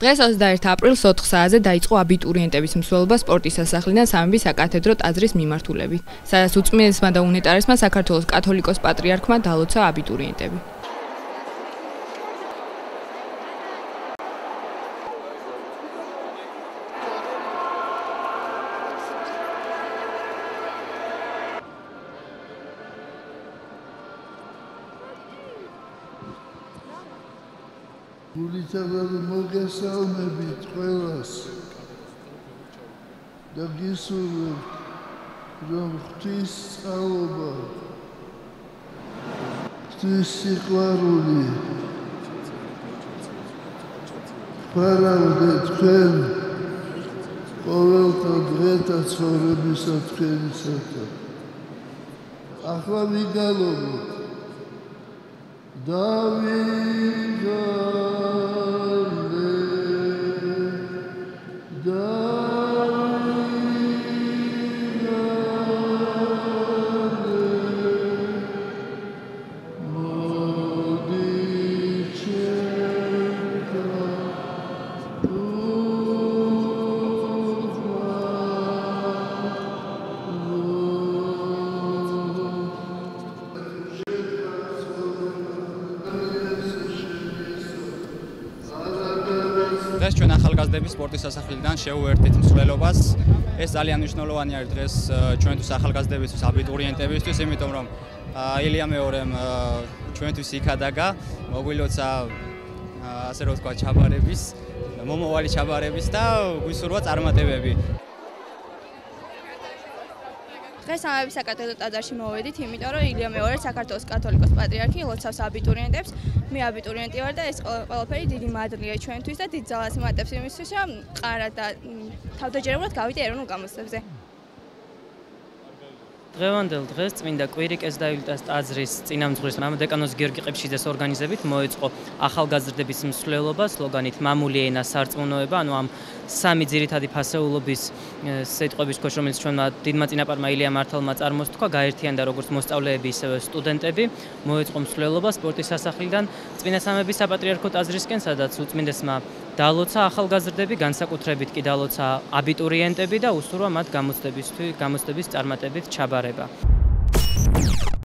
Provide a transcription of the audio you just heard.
დღეს 21 აპრილს 4 საათზე დაიწყო აბიტურიენტების მსვლელობა სპორტის სასახლიდან სამების საკათედრო ტაძრის მიმართულებით, სადაც უწმინდესმა და უნეტარესმა საქართველოს კათოლიკოს პატრიარქმა დალოცა აბიტურიენტები. გულითაგან მოგესალმებით ყველას და გისურვებთ, რომ ღვთის წყალობა, ღვთის სიყვარული ფარავდე თქვენ ყოველთა დღეთა ცხოვრებისა თქვენისათვის. ახლა ვიგალობთ დღეს ჩვენ ახალგაზრდების სპორტის სასახლიდან შევუერთდით მსვლელობას. ეს ძალიან მნიშვნელოვანი არის დღეს ჩვენთვის ახალგაზრდებისთვის, აბიტურიენტებისთვის, იმიტომ რომ ილია მეორემ ჩვენთვის იქადაგა, მოგვილოცა ასე რომ ვთქვა ჩაბარების, მომავალი ჩაბარების და გვისურვა წარმატებები. დღეს სამების საკათედრო ტაძარში მოვედით, იმიტომ რომ ილია მეორე საქართველოს კათოლიკოს პატრიარქი ლოცავს აბიტურიენტებს. მე აბიტურიენტი ვარ და ეს ყველაფერი დიდი მადლია ჩვენთვის და დიდ ძალას იმატებს იმისთვის, რომ მყარად და თავდაჯერებულად გავიდე ეროვნულ გამოცდებზე. დღევანდელ დღეს წმინდა კვირიკეს და ივლიტას ტაძრის წინამძღვრის მამადეკანოს გიორგი ყიფშიძეს ორგანიზებით მოეწყო ახალგაზრდების მსვლელობა სლოგანით მამული ენა სარწმუნოება, ანუ ამ სამი ძირითადი ფასეულობის სიტყვების ქვეშ, რომელიც ჩვენმა დიდმა წინაპარმა ილია მართალმა წარმოსთქვა, გაერთიანდა როგორც მოსწავლეები, ისევე სტუდენტები, მოეწყო მსვლელობა სპორტის სასახლიდან წმინდა სამების საპატრიარქო ტაძრისკენ, სადაც უწმინდესმა დალოცა ახალგაზრდები, განსაკუთრებით კი დალოცა აბიტურიენტები და უსურვა მათ გამოცდების წარმატებით ჩაბარება.